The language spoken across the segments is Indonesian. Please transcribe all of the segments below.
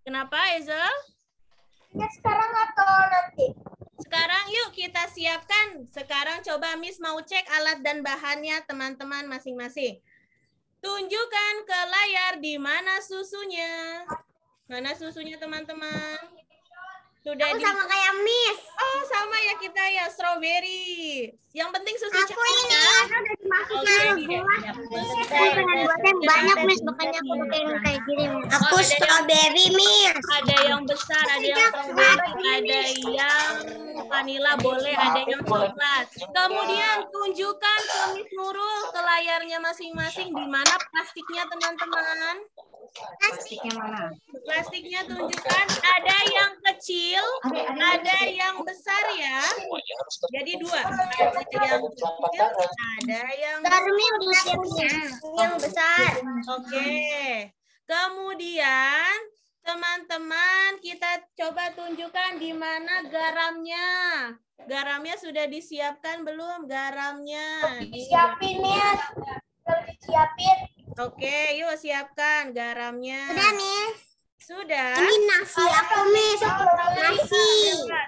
Kenapa, Ezel? Ya sekarang atau nanti? Sekarang yuk kita siapkan. Sekarang coba Miss mau cek alat dan bahannya teman-teman masing-masing. Tunjukkan ke layar di mana susunya. Mana susunya teman-teman? Sudah Aku sama kayak Miss. Oh, sama ya kita ya, strawberry. Yang penting susu Aku cair ini ya. udah dimasukkan Oke. gelas. Susu Aku cair. pengen buat yang banyak Miss, makanya aku pakai yang kayak gini. Aku ada yang- strawberry Miss. Ada yang besar, ada yang strawberry, ada yang vanilla boleh, ada yang coklat. Kemudian tunjukkan ke Miss Nurul ke layarnya masing-masing di mana plastiknya teman-teman. Plastiknya mana? Plastiknya tunjukkan, ada yang kecil, ada yang besar ya. Jadi dua, ada yang kecil, ada yang Garamnya udah siapnya. Yang besar. Oke. Kemudian teman-teman kita coba tunjukkan di mana garamnya. Garamnya sudah disiapkan belum garamnya? Disiapin ya. Udah disiapin. Oke, yuk siapkan garamnya. Udah Miss. Sudah. Ini nasi aku Miss. Nasi.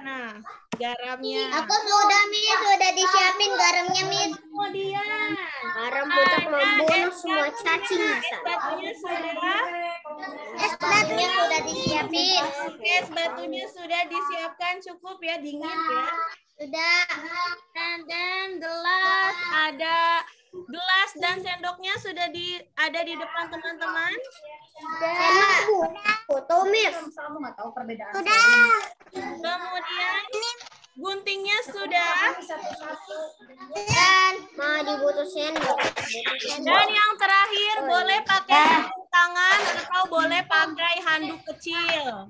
Nah, garamnya. Aku sudah Miss, sudah disiapin garamnya Miss. Kemudian Garam untuk membunuh semua cacing. es batunya sudah. Es batunya sudah disiapin. Oke, es batunya sudah disiapkan, cukup ya, dingin ya. Sudah. Dan gelas, ada gelas dan sendoknya sudah ada di depan teman-teman. Sudah. Foto Miss. Sudah. Kemudian guntingnya sudah. Dan mau dibutuh sendok. Dan yang terakhir boleh pakai sarung tangan atau boleh pakai handuk kecil.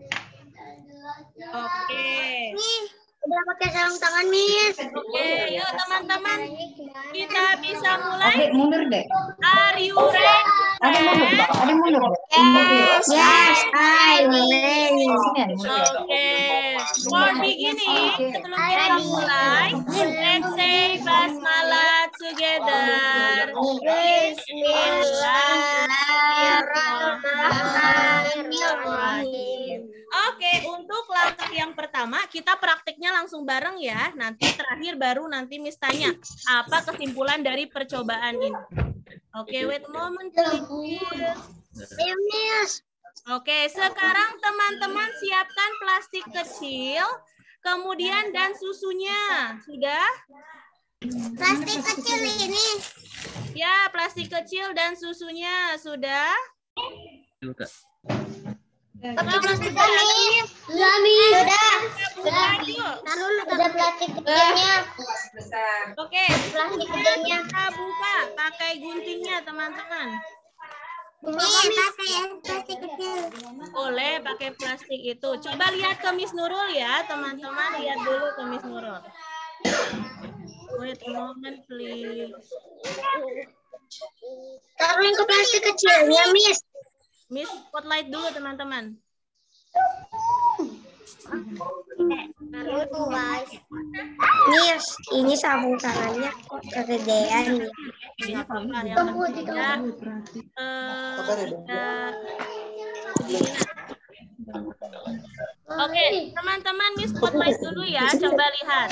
Oke. Nih, udah pakai sarung tangan Miss. Oke, yuk teman-teman. Kita bisa mulai. Adik mundur deh. Are you ready? Adik mundur. Yes, I ready. Oke. For beginning, sebelum kita mulai, let's say basmalah together. Bismillahirrahmanirrahim. Oke, untuk langkah yang pertama kita praktiknya langsung bareng ya. Nanti terakhir baru nanti Miss tanya apa kesimpulan dari percobaan ini. Oke, wait a moment please. Miss. Oke, sekarang teman-teman siapkan plastik kecil, kemudian dan susunya. Sudah? Plastik kecil ini. Ya, plastik kecil dan susunya. Sudah? Pakai plastik Miss. Sudah Miss. Sudah. Yuk. Taruh ada plastik kecilnya. Oke, Plastik kemudian kecilnya. kita buka pakai guntingnya, teman-teman. Ini pakai plastik kecil. Boleh pakai plastik itu. Coba lihat ke Miss Nurul ya, teman-teman. Lihat dulu ke Miss Nurul. Wait a moment, please. Taruhin ke plastik kecilnya Miss. Miss spotlight dulu, teman-teman. Miss, ini sabun tangannya kok kegedean ya. Nggak apa-apa, yang penting kita, Oke, teman-teman, Miss spotlight dulu ya. Coba lihat.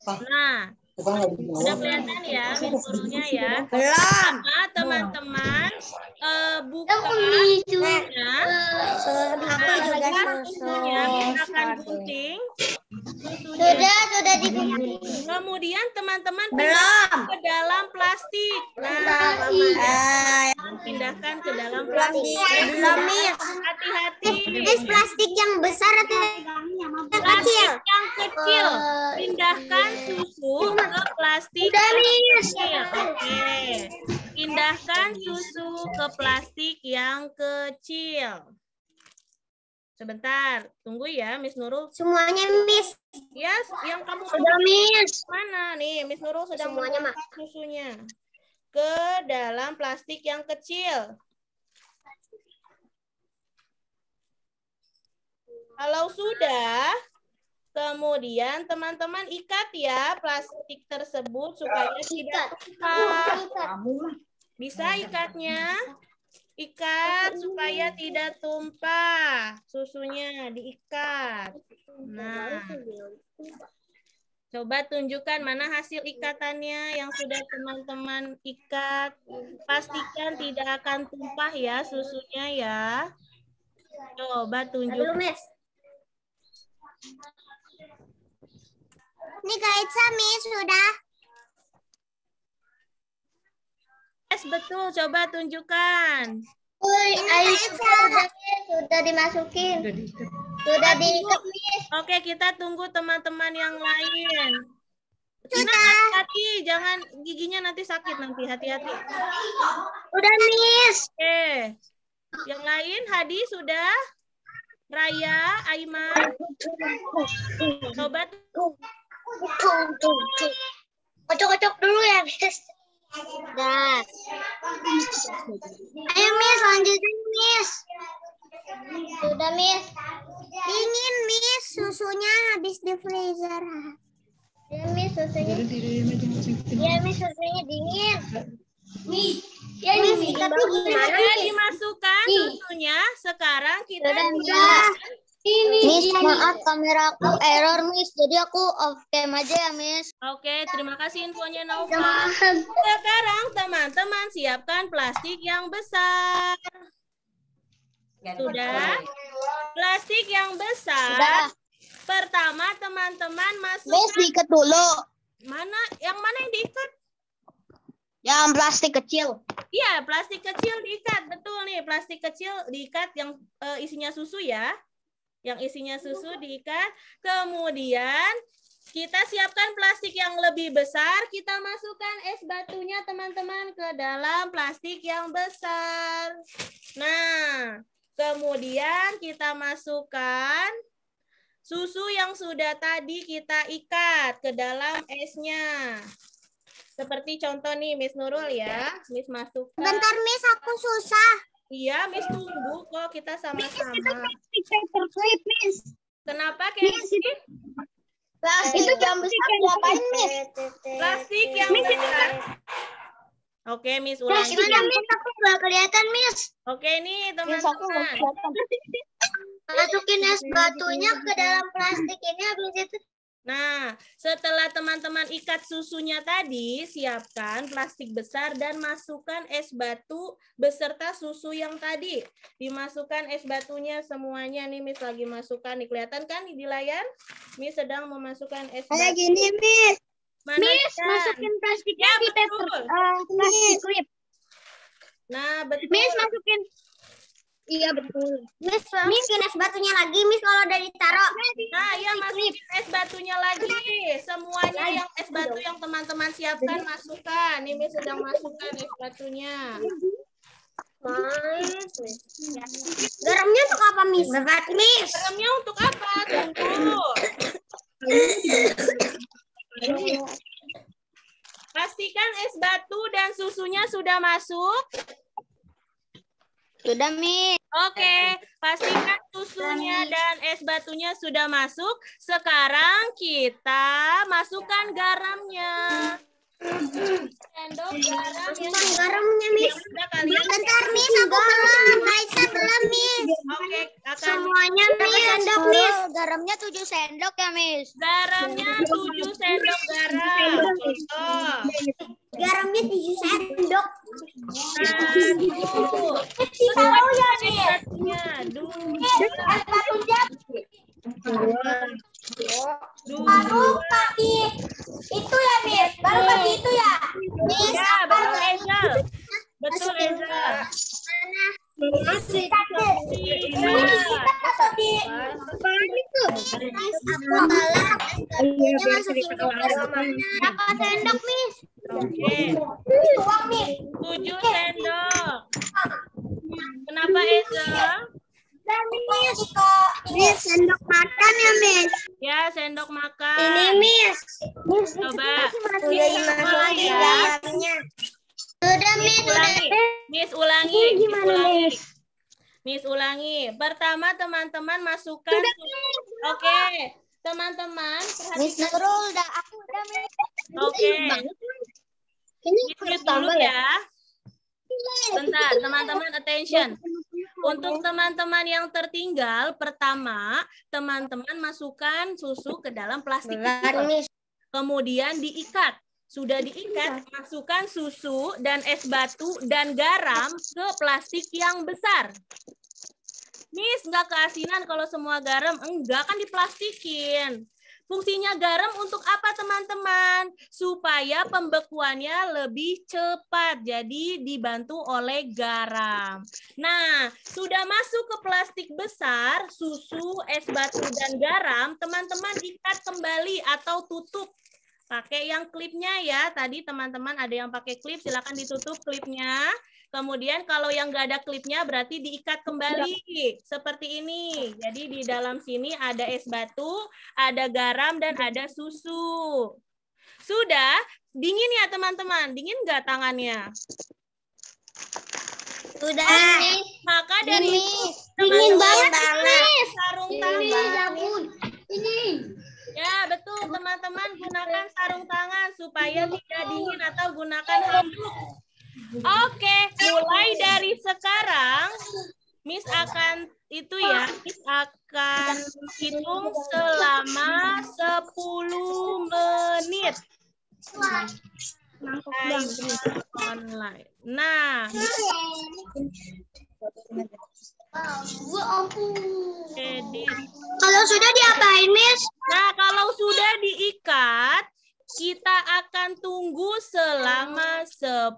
Nah, sudah kelihatan ya Miss Nurulnya ya. Belum. Nah, teman-teman, buka susunya. Susunya, gunakan gunting. Sudah dibuka. Kemudian teman-teman Belum. ke dalam plastik. Nah, pindahkan ke dalam plastik. Belum Miss. Hati-hati. Miss, plastik yang besar atau yang kecil? Plastik yang kecil. Pindahkan susu ke plastik Udah, yang Miss. kecil. Oke. Pindahkan susu ke plastik yang kecil. Sebentar, tunggu ya Miss Nurul. Semuanya Miss. Ya, yang kamu Sudah Miss. mana nih? Miss Nurul sedang Semuanya, Mak. memasukkan susunya ke dalam plastik yang kecil. Kalau sudah, kemudian teman-teman ikat ya plastik tersebut supaya tidak rusak. Bisa ikatnya? Ikat supaya tidak tumpah. Susunya diikat. Nah, coba tunjukkan mana hasil ikatannya yang sudah teman-teman ikat. Pastikan tidak akan tumpah ya susunya ya. Coba tunjukkan. Ini Kak Itza, Miss, sudah. Yes, betul. Coba tunjukkan. Sudah dimasukin. Sudah diikat, Miss. Oke, kita tunggu teman-teman yang lain. Cina, Sudah. hati-hati. Jangan giginya nanti sakit nanti. Hati-hati. Sudah, Miss. Oke. Yang lain, Hadi sudah? Raya, Aiman. Coba. Kocok-kocok dulu ya, Miss. Dah. Ayo, Miss, lanjutin, Miss. Sudah, Miss. Dingin, Miss. Susunya habis di freezer. Ya, Miss, susunya. Ya, Miss, susunya dingin. Miss, ya, Miss, tapi gimana, Sudah Miss? dimasukkan susunya. Sekarang kita Sudah. Miss, maaf kameraku error, Miss. Jadi aku off cam aja ya, Miss. Oke, terima kasih infonya Nova. Sekarang teman-teman siapkan plastik yang besar. Sudah? Plastik yang besar. Sudah. Pertama teman-teman Miss, masukkan. diikat dulu. Mana yang diikat? Yang plastik kecil. Iya, plastik kecil diikat. Betul nih, plastik kecil diikat yang isinya susu ya. Yang isinya susu diikat. Kemudian kita siapkan plastik yang lebih besar. Kita masukkan es batunya teman-teman ke dalam plastik yang besar. Nah, kemudian kita masukkan susu yang sudah tadi kita ikat ke dalam esnya. Seperti contoh nih, Miss Nurul ya. Miss masukkan. Bentar, Miss, aku susah. Iya, Miss tunggu kok kita sama-sama. Paperclip, Miss. Kenapa kayak gini? Plastik yang besar diapain, Miss? Plastik yang besar. Oke, Miss ulangi. Gimana, Miss? Aku nggak kelihatan, Miss. Oke nih teman-teman. Masukin es batunya ke dalam plastik ini, habis itu. Nah, setelah teman-teman ikat susunya tadi, siapkan plastik besar dan masukkan es batu beserta susu yang tadi. Dimasukkan es batunya semuanya nih, Miss lagi masukkan. Nih, kelihatan kan di layar? Miss sedang memasukkan es batu. Kayak gini, Miss. Mana Miss, kan? masukin plastiknya Ya, di betul. plastik clip. Nah, betul. Miss, masukin. Iya, betul. Miss, masukin es batunya lagi, Miss, kalau udah ditaruh. Nah, ya masukin es batunya lagi. Semuanya yang es batu yang teman-teman siapkan masukkan. Ini Miss sedang masukkan es batunya. Garamnya untuk apa, Miss? Berat, Miss. Garamnya untuk apa? Tunggu. Pastikan es batu dan susunya sudah masuk. Sudah, Miss. Oke, pastikan susunya dan es batunya sudah masuk. Sekarang kita masukkan garamnya. Sendok garam yang Garamnya, Miss. sudah kalian. Bentar, Miss, aku belum. Raisa belum, Miss. Oke, akan Semuanya, Miss. Sendok, Miss. Garamnya 7 sendok ya, Miss. garamnya 7 sendok garam. Contoh. Garamnya 7 sendok. 1. Tahu ya, Miss. Satunya 2. Baru pakai itu ya, Miss. Baru pakai itu ya. Miss, Ya, betul Ezel. Betul Ezel. Miss, aku balap. Masukin ke berapa sendok, Miss? Oke. Uang, Miss. 7 sendok. Kenapa Ezel? Miss, sendok makan ya, Miss. Ya, sendok makan. Ini, Miss. Coba. Sudah dimasukin garamnya. Sudah, Miss. Ulangi. Miss ulangi. Miss ulangi. Miss ulangi. Pertama teman-teman masukkan. Oke. Teman-teman. Miss Nurul, aku udah, Miss. Oke. Ini Miss dulu ya. Bentar, teman-teman attention. Untuk teman-teman yang tertinggal, pertama, teman-teman masukkan susu ke dalam plastik kecil. Kemudian diikat. Sudah diikat, masukkan susu dan es batu dan garam ke plastik yang besar. Miss, nggak keasinan kalau semua garam? Enggak, kan diplastikin. Fungsinya garam untuk apa, teman-teman? Supaya pembekuannya lebih cepat. Jadi dibantu oleh garam. Nah, sudah masuk ke plastik besar, susu, es batu, dan garam, teman-teman ikat kembali atau tutup. Pakai yang klipnya ya. Tadi teman-teman ada yang pakai klip, silakan ditutup klipnya. Kemudian kalau yang nggak ada klipnya berarti diikat kembali seperti ini. Jadi di dalam sini ada es batu, ada garam, dan ada susu. Sudah dingin ya teman-teman? Dingin nggak tangannya? Sudah. Maka dari Dingin banget sarung tangan. Ya betul teman-teman, gunakan sarung tangan supaya tidak dingin atau gunakan handuk. Oke, mulai dari sekarang Miss akan Miss akan hitung selama 10 menit. Online. Nah, edit. Kalau sudah diapain, Miss? Nah, kalau sudah diikat, kita akan tunggu selama 10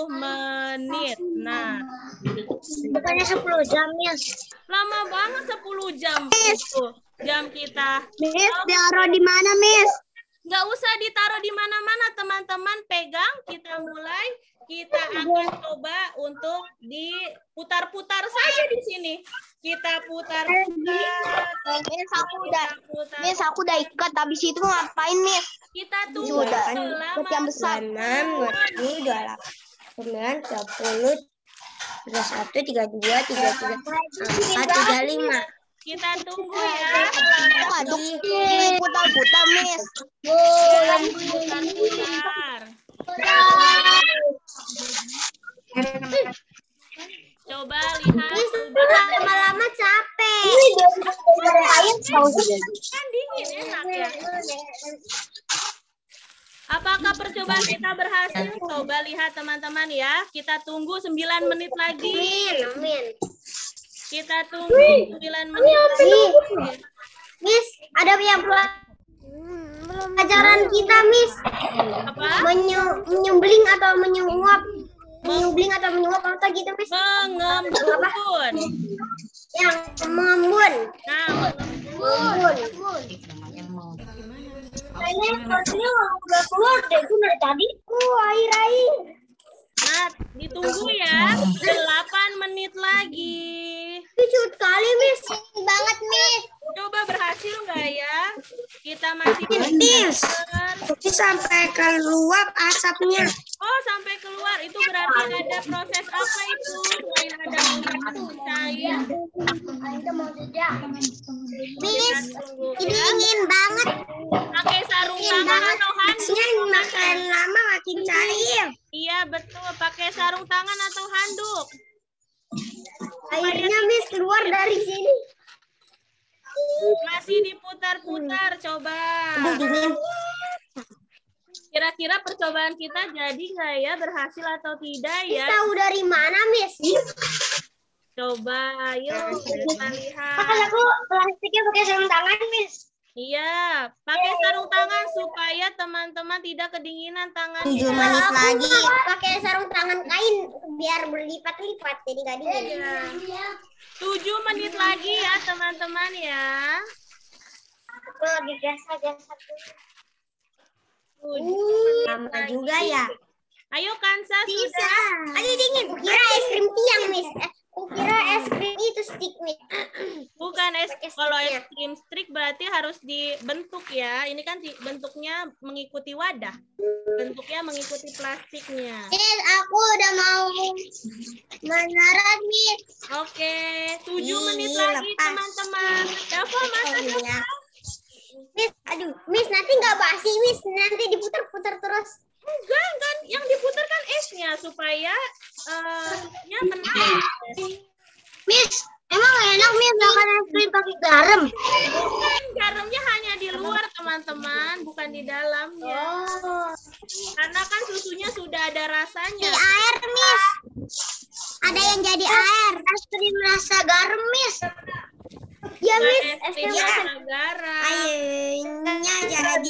menit. Nah, Bukannya 10 jam, Miss. lama banget 10 jam itu jam kita. Miss, taruh di mana, Miss? Nggak usah ditaruh di mana-mana, teman-teman. Pegang, kita mulai. Kita akan coba untuk diputar-putar saja di sini. Kita putar-putar. Miss, aku udah ikat. Habis itu ngapain, Miss? Kita tunggu selama yang besar. 28, 9, 10, 31, 32, 33, 34, 35. kita tunggu ya. Putar-putar, Miss. Putar-putar. Coba lihat. Lama-lama capek. Kan dingin enak ya. Apakah percobaan kita berhasil? Coba lihat teman-teman ya. Kita tunggu 9 menit lagi. Kita tunggu 9 menit lagi. Miss, ada yang pelajaran kita, Miss. Apa? Menyubling atau menyuap. Menyubling atau menyuap apa gitu, Miss? Mengembun. Yang mengembun. Nah, Mengembun. Kayaknya maksudnya udah keluar deh, itu dari tadi. Air. nah, ditunggu ya. 8 menit lagi. Lucu sekali, Miss. Banget, Miss. Coba berhasil nggak ya? Kita masih Miss. belajar. Ini sampai keluar asapnya. Oh, sampai keluar. Itu berarti ada proses apa itu? Selain ada cair. Miss, ini dingin banget. Pakai sarung tangan atau handuk? Makin lama makin cair. Iya, betul. Pakai sarung tangan atau handuk. Airnya, Miss, keluar dari sini. Masih diputar-putar. Coba. Kira-kira percobaan kita jadi nggak ya? Berhasil atau tidak ya? Tahu dari mana, Miss? Coba, ayo kita lihat. Aku plastiknya pakai sarung tangan, Miss. Iya, pakai sarung tangan supaya teman-teman tidak kedinginan tangannya. 7 menit lagi. Pakai sarung tangan kain biar berlipat-lipat jadi nggak dingin. Iya. 7 menit lagi ya teman-teman ya. Aku lagi biasa-biasa. Lama juga ya. Ayo Kansa sudah. Aduh dingin. Kira es krim tiang, Miss. Kira es krim itu stick, Miss. Bukan es, kalau es krim stick berarti harus dibentuk ya. Ini kan bentuknya mengikuti wadah. Bentuknya mengikuti plastiknya. Miss, aku udah mau mendarat, Miss. Oke, 7 menit lagi teman-teman. Dava masuk. Miss, Miss nanti nggak basi, Miss. Nanti diputar-putar terus. Enggak kan. Yang diputar kan esnya supaya susunya kena es. Miss, emang enak Miss makan es krim pakai garam? Bukan, garamnya hanya di luar teman-teman, bukan di dalamnya. Karena kan susunya sudah ada rasanya. Di air Miss. Ada yang jadi air. Es krim rasa garam Miss. Ya Miss, Es krim rasa garam. Airnya jadi.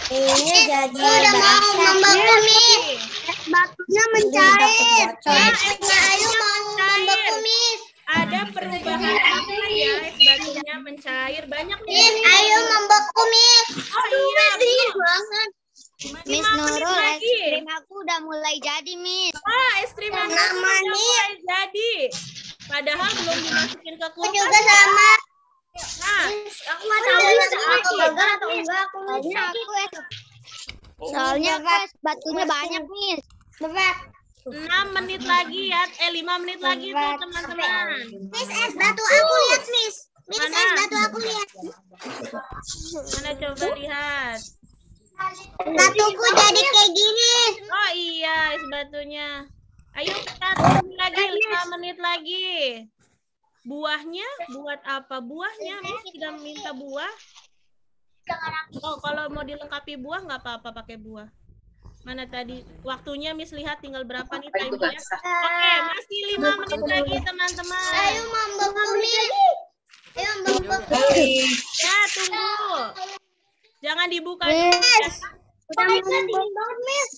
Ini jadi. Udah mau membeku Miss. Es batunya mencair. Esnya Ayo mau membeku Miss. Ada perubahan apa ya? Es batunya mencair. Banyak nih. Miss, ayo membeku Miss. Oh iya, Dingin banget. Miss 5 menit Nurul, es lagi. krim aku udah mulai jadi, Miss. Wah, es krim yang Nama udah nih. mulai jadi. Padahal belum dimasukin ke Aku kulkas. juga sama. Nah, Aku nggak tahu Miss, aku gagal atau enggak. Aku Soalnya aku soalnya es batunya banyak, Miss. Berat. 6 menit lagi ya. 5 menit lagi tuh teman-teman. Miss, es batu aku lihat Miss. Miss, Mana? es batu aku lihat. Mana coba lihat. Batuku jadi kayak gini. Oh iya, es batunya. Ayo kita tunggu lagi 5 menit lagi. Buahnya buat apa? Buahnya Miss sudah minta buah. Oh, kalau mau dilengkapi buah nggak apa-apa pakai buah. Mana tadi waktunya Miss lihat tinggal berapa nih time-nya? Oke, masih 5 menit lagi teman-teman. Ayo membeku Miss. Ayo membeku. Ya, tunggu. Jangan dibuka dulu ya. Udah dingin banget Miss.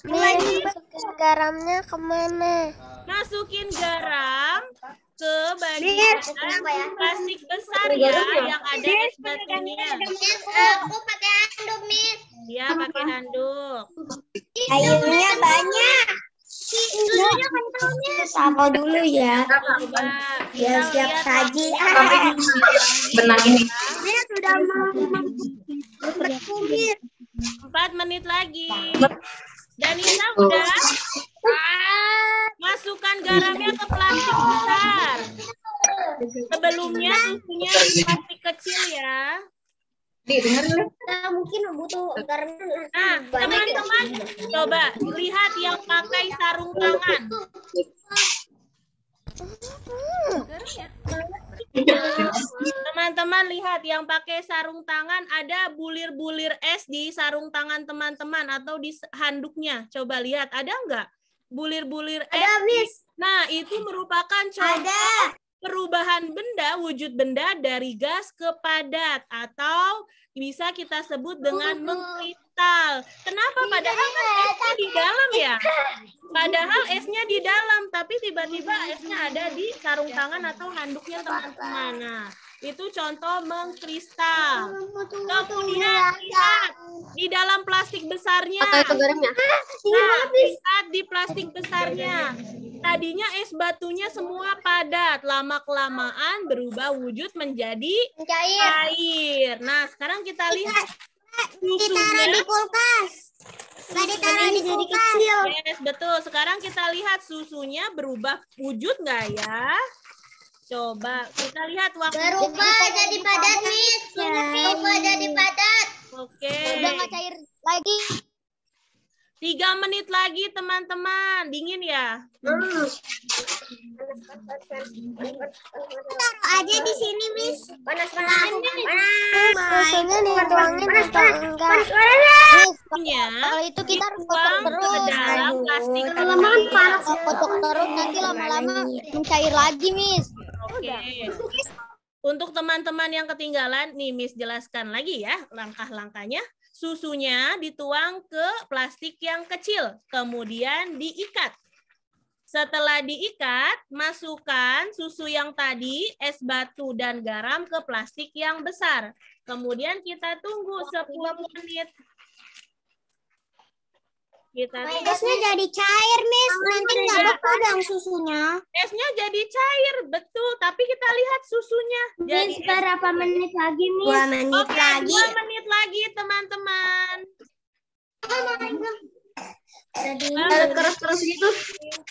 Masukin garamnya kemana? Masukin garam ke bagian plastik besar ya yang ada es batunya. Miss, aku pakai handuk Miss. Ya, pakai handuk. Airnya banyak. Susunya kental Miss. Apa dulu ya? Coba Biar siap saji. Benang ini. Miss sudah mau membeku Miss. 4 menit lagi. Danisa udah? Masukkan garamnya ke plastik besar. Sebelumnya susunya di plastik kecil ya. Mungkin butuh garam. Nah, teman-teman, coba lihat yang pakai sarung tangan. Teman-teman lihat yang pakai sarung tangan, ada bulir-bulir es di sarung tangan teman-teman atau di handuknya. Coba lihat, ada nggak bulir-bulir es? Ada Miss. Nah, itu merupakan contoh perubahan benda, wujud benda dari gas ke padat atau bisa kita sebut dengan mengkristal. Kenapa? Padahal kan esnya di dalam ya. Padahal esnya di dalam, tapi tiba-tiba esnya ada di sarung tangan atau handuknya teman-teman. Nah, itu contoh mengkristal. Kemudian lihat di dalam plastik besarnya. Nah, lihat di plastik besarnya. Tadinya es batunya semua padat, lama-kelamaan berubah wujud menjadi air. Nah, sekarang kita lihat Ditaruh di kulkas. Nggak ditaruh di kulkas. Yes, betul. Sekarang kita lihat susunya berubah wujud nggak ya? Coba kita lihat waktu. Berubah jadi padat, Miss. Berubah jadi padat. Oke. Udah nggak cair lagi. 3 menit lagi teman-teman. Dingin ya? Taruh aja di sini, Miss. Panas-panas. Susunya dituangin atau enggak? Punya Kalau itu kita harus kotok dituang ke terus. dalam plastik. Kotok terus nanti lama-lama mencair lagi, Miss. Oke. Untuk teman-teman yang ketinggalan, nih Miss jelaskan lagi ya langkah-langkahnya. Susunya dituang ke plastik yang kecil, kemudian diikat. Setelah diikat, masukkan susu yang tadi, es batu dan garam ke plastik yang besar. Kemudian kita tunggu 10 menit. Esnya jadi cair, Miss. Nanti nggak beku dong susunya. Esnya jadi cair, betul. Tapi kita lihat susunya. Jadi berapa menit lagi, 2 menit Oke, lagi. 2 menit lagi, teman-teman. Keras-keras gitu.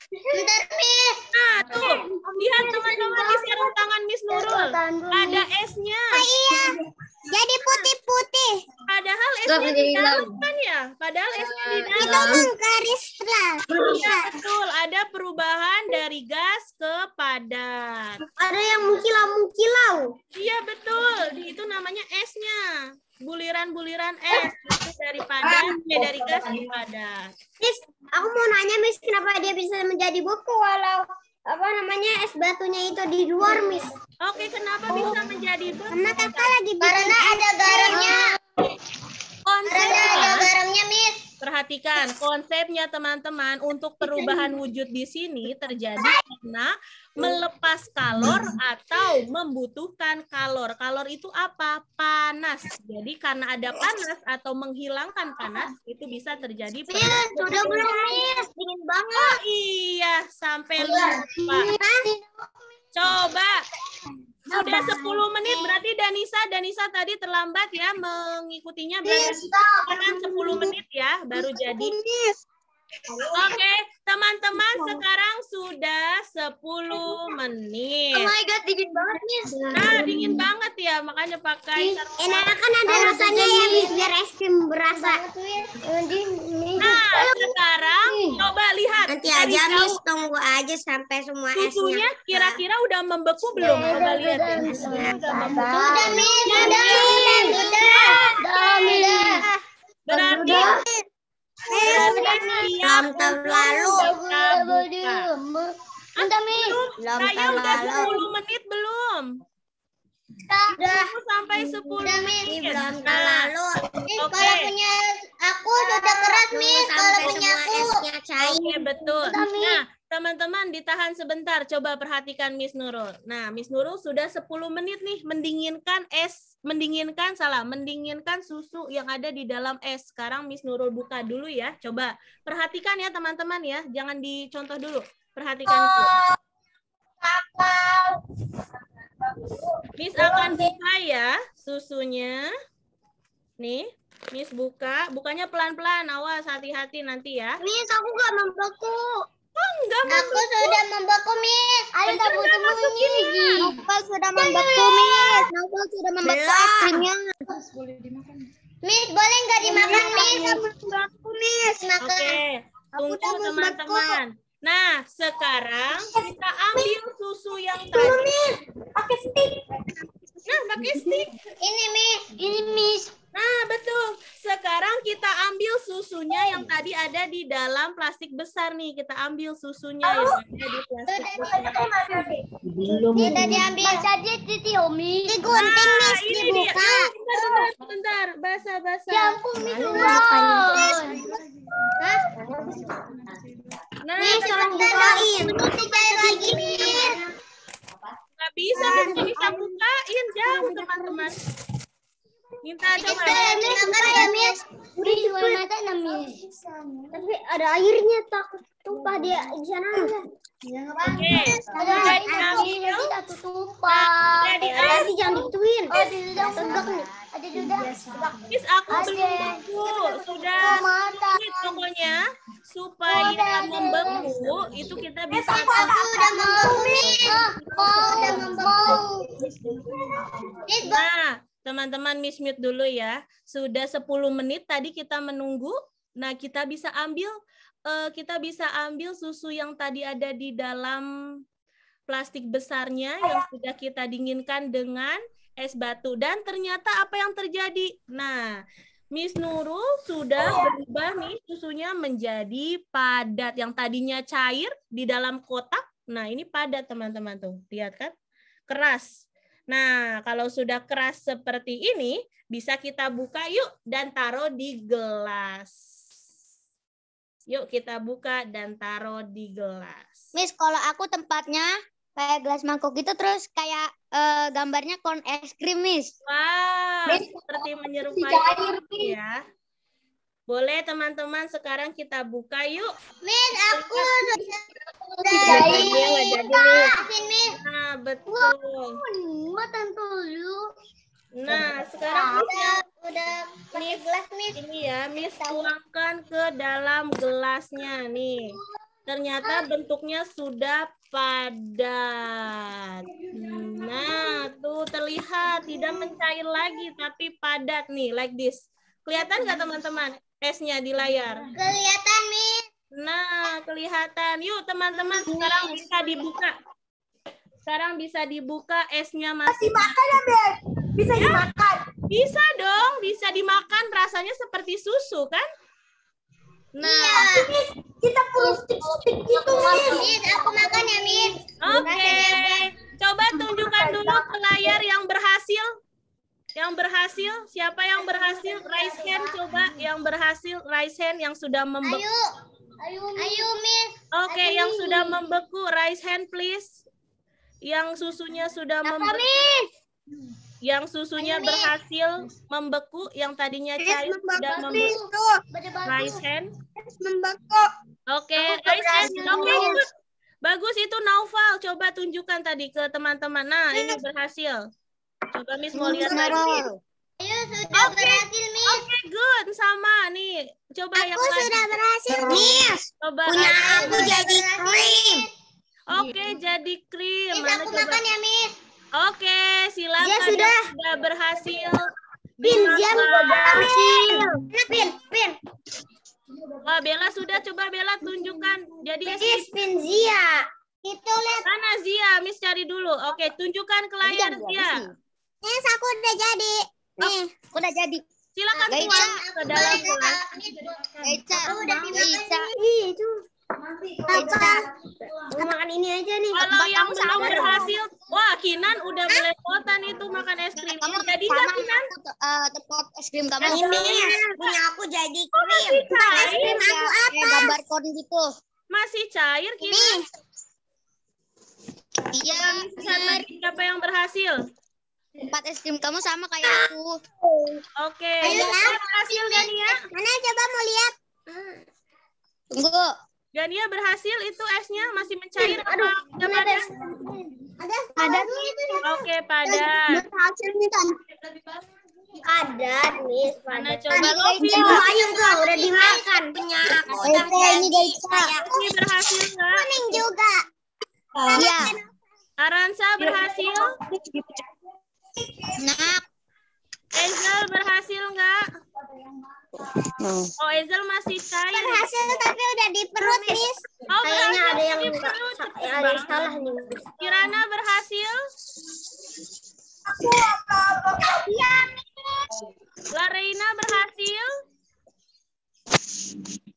Bentar, Miss. Nah, tuh. Lihat teman-teman di sarung tangan Miss Nurul. Ada esnya. Iya. Jadi putih-putih. Padahal es S-nya di dalam kan ya? Padahal S-nya di Itu dalam. menggaris terang. Iya, betul. Ada perubahan dari gas ke padat. Ada yang mengkilau-mengkilau. Iya, betul. Itu namanya S-nya. Buliran-buliran es. Itu dari padat, dari gas ke padat. Miss, aku mau nanya Miss, kenapa dia bisa menjadi beku walau es batunya itu di luar, Miss? Oke, kenapa bisa menjadi beku? Karena kakak lagi karena ada garamnya. Konsepnya, garamnya, Miss. perhatikan konsepnya teman-teman, untuk perubahan wujud di sini terjadi karena melepas kalor atau membutuhkan kalor. Kalor itu apa? Panas. Jadi karena ada panas atau menghilangkan panas, itu bisa terjadi perubahan. Sudah belum, Miss? Dingin banget. Oh iya, sampai lupa. Coba. Sudah 10 menit, berarti Danisa tadi terlambat ya mengikutinya, berarti kan 10 menit ya baru jadi. Oke, teman-teman, sekarang sudah 10 menit. Oh my God, dingin banget, Miss. Nah, dingin banget ya, makanya pakai sarung. Enakan ada rasanya ya, Miss, biar es krim berasa. Nah, sekarang coba lihat. Nanti dari aja, jauh. Miss, tunggu aja sampai semua esnya. Susunya kira-kira udah membeku belum? Coba lihat ya. Susunya udah membeku. Sudah, Miss, sudah. Berarti Belum terlalu. Saya udah 10 menit belum? Sudah. Sampai 10 menit. Belum Nah, terlalu. oke. Kalau punya aku sudah keras, Miss. Kalau punya aku. Oke, betul. Nah, teman-teman ditahan sebentar. Coba perhatikan Miss Nurul. Nah, Miss Nurul sudah 10 menit nih mendinginkan susu yang ada di dalam es. Sekarang Miss Nurul buka dulu ya. Coba perhatikan ya teman-teman ya. Jangan dicontoh dulu. Perhatikan dulu. Miss akan buka ya susunya. Nih, Miss buka. Bukanya pelan-pelan. Awas, hati-hati nanti ya. Miss, aku nggak membeku. Oh, enggak Aku sudah membeku, Miss. Ayo Bener, kita masukin gigi. Novel sudah membeku, Miss. Novel sudah membeku es krimnya. Miss, boleh nggak dimakan, Miss? Membeku, Miss. Makan. Oke, tunggu teman-teman. Nah, sekarang kita ambil susu yang tadi. Pakai stick. Nah, pakai stick. Ini, Miss. Ini, Miss. Nah, betul. Sekarang kita ambil susunya yang tadi ada di dalam plastik besar nih. Kita ambil susunya yang ada di plastik besar. Sudah diambil saja, Titi Omi. Digunting, Miss. Ini dia. Dibuka. Bentar. Basah. Nah, Miss, tolong bukain. Lagi, Miss. nggak bisa bukain. Jauh, teman-teman. Minta coba. Miss. Udah jual mata, Miss. Tapi ada airnya, takut tumpah dia di sana. Oke. Ada airnya, kita tumpah. Jadi jangan dituin. Oh, tegak nih. Ada juga. Miss, aku belum beku. Sudah sedikit pokoknya. Supaya membeku, itu kita bisa. Aku udah membeku, Miss. Udah membeku. Nah, teman-teman Miss mute dulu ya. Sudah 10 menit tadi kita menunggu. Nah, kita bisa ambil susu yang tadi ada di dalam plastik besarnya yang sudah kita dinginkan dengan es batu. Dan ternyata apa yang terjadi? Nah, Miss Nurul sudah berubah nih susunya menjadi padat. Yang tadinya cair di dalam kotak. Nah, ini padat teman-teman tuh. Lihat kan? Keras. Nah, kalau sudah keras seperti ini, bisa kita buka yuk dan taruh di gelas. Yuk kita buka dan taruh di gelas. Miss, kalau aku tempatnya kayak gelas mangkok gitu, terus kayak gambarnya kon es krim, Miss. Wow, seperti menyerupai itu ya. Boleh teman-teman, sekarang kita buka yuk. Miss, aku Nah, betul. Nah, sekarang udah pakai gelas, Miss. ini ya, Miss tuangkan ke dalam gelasnya nih. Ternyata bentuknya sudah padat. Nah, tuh terlihat tidak mencair lagi tapi padat nih, like this. Kelihatan nggak teman-teman esnya di layar? Kelihatan, Miss. Nah, kelihatan. Yuk teman-teman, sekarang bisa dibuka. Sekarang bisa dibuka esnya masih. Dimakan ya, Beb? Bisa dimakan. Bisa dong, bisa dimakan. Rasanya seperti susu kan? Nah, Miss, kita perlu stick-stick gitu, Miss. Aku makan ya, Miss. oke. Coba tunjukkan dulu ke layar yang berhasil. Yang berhasil, siapa yang berhasil? Raise hand coba. Yang berhasil, raise hand yang sudah membeku. Ayo, Miss. Oke, yang sudah membeku, raise hand please. Yang susunya sudah membeku. Yang susunya berhasil membeku, yang tadinya cair sudah membeku. Raise hand. Oke, raise hand. Oke, good. Bagus itu Naufal. Coba tunjukkan tadi ke teman-teman. Nah, ini berhasil. Coba Miss mau lihat lagi. Ayo, sudah berhasil, Miss. Oke, good. Sama nih. Coba yang Aku lain. sudah berhasil, Miss. Coba. Punya aku jadi krim. Oke, jadi krim. Miss, Mana aku coba? makan ya, Miss. Oke, silakan. Dia yang sudah. sudah berhasil. Pinjam dimakan. Pin. Wah, Bella sudah. Coba Bella tunjukkan. Jadi Miss Pinzia. Itu lihat. mana Zia? Miss cari dulu. Oke, tunjukkan ke layar Zia. Miss, aku udah jadi. Nih. Aku udah jadi. Silakan Gaica. keluar ke dalam kelas. Gaica. Aku udah Gaica. itu. Apa? Mau makan ini aja nih. Kalau yang kamu belum sama dong. berhasil, wah Kinan udah belepotan itu makan es krim. Kamu Jadi nggak sama Kinan? aku tempat es krim kamu. Punya aku jadi krim. Masih cair, Es krim aku apa? Gambar kon gitu. masih cair Kinan. Iya. Siapa yang berhasil? Tempat es krim kamu sama kayak aku. Oke, Ayo, Gania berhasil Gania. Mana coba mau lihat? Tunggu. Gania berhasil itu esnya masih mencair apa udah padat? Ada. Oke, padat. Berhasil nih kan? Padat, Miss. Mana coba Gaica. Ayo kok udah dimakan. Punya aku udah Ini jadi. Gaica. Ini berhasil nggak? Kuning juga. Iya. Aransa berhasil? Nah. Ezel berhasil nggak? Oh, Ezel masih cair. Berhasil tapi udah di perut, Miss. Oh, Kayaknya berhasil ada yang di enggak, perut. ada yang salah nih. Kirana berhasil? Iya, Lareina berhasil?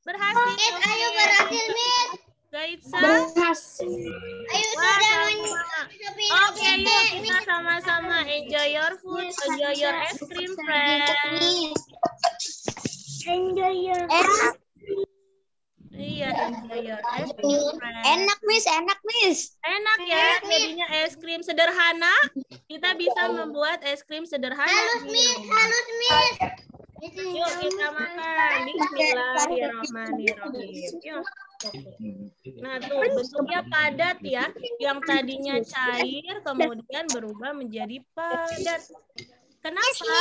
Berhasil. Miss. Ayo berhasil, Miss. Gaitsa? Ayo Wah, sudah sama. Oke, yuk kita sama-sama enjoy your food, enjoy your ice cream, friends. Enjoy your Iya, enjoy your ice cream, friends. Enak, Miss. Enak, Miss. Enak ya, jadinya es krim sederhana. Kita bisa membuat es krim sederhana. halus, Miss. Yuk kita makan. Bismillahirrahmanirrahim. Yuk. Nah tuh bentuknya padat ya. Yang tadinya cair kemudian berubah menjadi padat. Kenapa?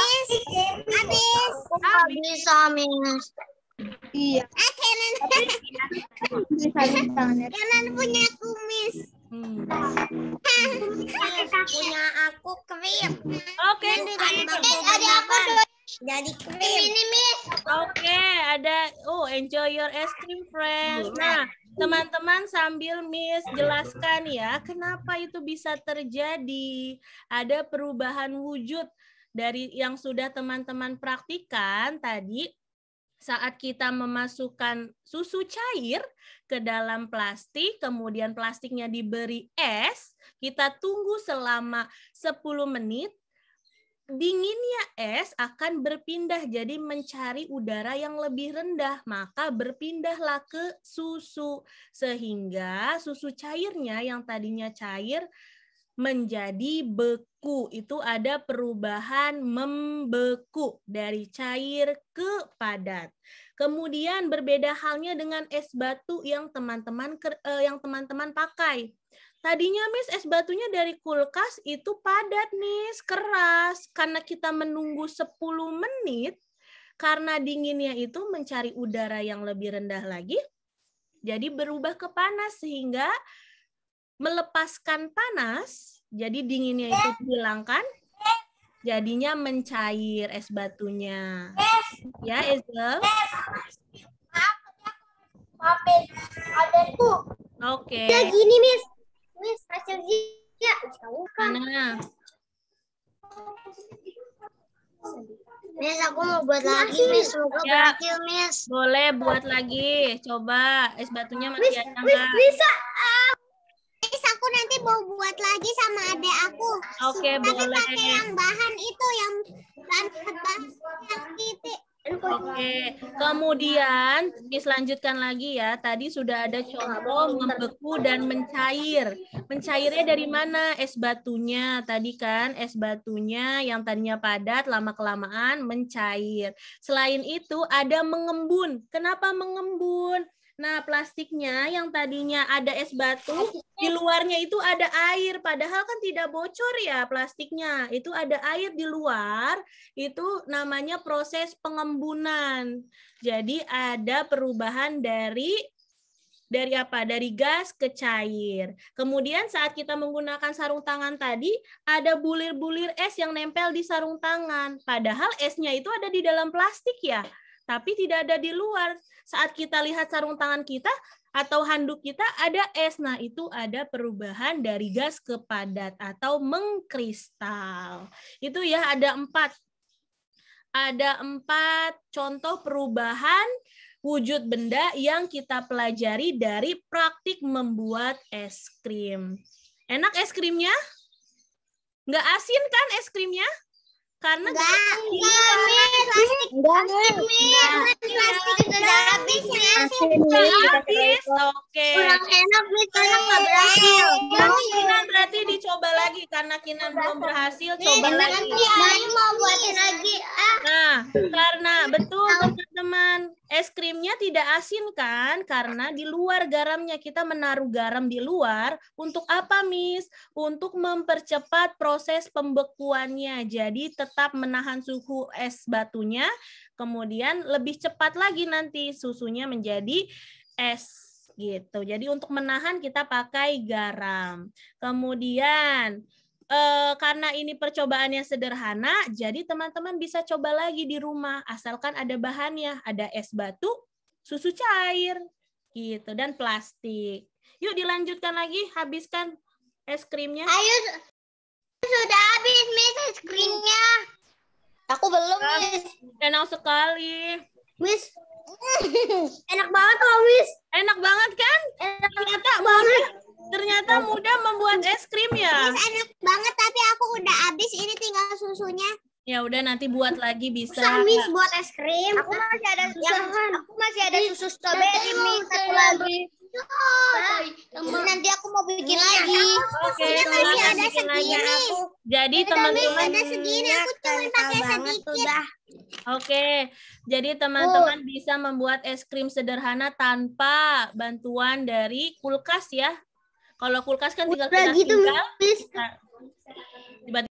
Habis. Bisa, Miss. Iya. Kenan punya kumis. Punya aku krim. Oke, Ada aku jadi krim. Ini, Miss. Oke, ada enjoy your ice cream, friends. Nah, teman-teman sambil Miss jelaskan ya, kenapa itu bisa terjadi. Ada perubahan wujud dari yang sudah teman-teman praktikan tadi. Saat kita memasukkan susu cair ke dalam plastik, kemudian plastiknya diberi es, kita tunggu selama 10 menit, dinginnya es akan berpindah jadi mencari udara yang lebih rendah, maka berpindahlah ke susu, sehingga susu cairnya yang tadinya cair menjadi beku. Itu ada perubahan membeku dari cair ke padat. Kemudian berbeda halnya dengan es batu yang teman-teman pakai. Tadinya Miss es batunya dari kulkas itu padat Miss, keras. Karena kita menunggu 10 menit karena dinginnya itu mencari udara yang lebih rendah lagi. Jadi berubah ke panas sehingga melepaskan panas, jadi dinginnya itu dihilangkan, jadinya mencair es batunya. Ya, Ezel. Maafin adekku. Oke. Ya gini, Miss. Miss, hasilnya ya. Mana? Miss, aku mau buat lagi, Miss. Semoga Ya. berhasil, Miss. Boleh buat lagi. Coba es batunya masih ada Miss, nggak? bisa. Miss, aku nanti mau buat lagi sama adek aku. Oke, Tapi boleh. pakai yang bahan itu, yang bahan yang titik. Oke, kemudian Miss lanjutkan lagi ya. Tadi sudah ada contoh membeku dan mencair. Mencairnya dari mana? Es batunya. Tadi kan es batunya yang tadinya padat lama-kelamaan mencair. Selain itu ada mengembun. Kenapa mengembun? Nah, plastiknya yang tadinya ada es batu, di luarnya itu ada air. Padahal kan tidak bocor ya plastiknya. Itu ada air di luar. Itu namanya proses pengembunan. Jadi ada perubahan dari apa? Dari gas ke cair. Kemudian saat kita menggunakan sarung tangan tadi, ada bulir-bulir es yang nempel di sarung tangan. Padahal esnya itu ada di dalam plastik ya, tapi tidak ada di luar. Saat kita lihat sarung tangan kita atau handuk kita ada es. Nah, itu ada perubahan dari gas ke padat atau mengkristal. Itu ya, ada 4 contoh perubahan wujud benda yang kita pelajari dari praktik membuat es krim. Enak es krimnya? Nggak asin kan es krimnya? Karena Plastik sudah habis, habis. Oke. kurang enak, Miss, karena nggak berhasil. Kinan berarti dicoba lagi karena Kinan belum berhasil, coba lagi. Ayo mau buatin lagi. Nah, karena betul teman-teman, es krimnya tidak asin kan? Karena di luar garamnya, kita menaruh garam di luar. Untuk apa, Miss? Untuk mempercepat proses pembekuannya. Jadi tetap menahan suhu es batunya, kemudian lebih cepat lagi nanti susunya menjadi es gitu. Jadi untuk menahan kita pakai garam. Kemudian karena ini percobaannya sederhana, jadi teman-teman bisa coba lagi di rumah, asalkan ada bahannya, ada es batu, susu cair, gitu, dan plastik. Yuk dilanjutkan lagi, habiskan es krimnya. Ayo, sudah habis, Miss, es krimnya. Aku belum, Miss. Enak sekali. Miss, enak banget loh, Miss. Enak banget kan? Ternyata banget. Ternyata mudah membuat es krim ya. Miss, enak banget, tapi aku udah habis. Ini tinggal susunya. Ya udah, nanti buat lagi bisa. Susah, Miss, buat es krim. Aku masih ada susu strawberry, Miss. Satu lagi. Nanti aku mau bikin lagi. Oke, masih ada bikin lagi. segini. Jadi teman-teman, Ada segini, aku cuma pakai sedikit. oke, jadi teman-teman bisa membuat es krim sederhana tanpa bantuan dari kulkas ya. Kalau kulkas kan tinggal kita gitu, tinggal Miss. tiba-tiba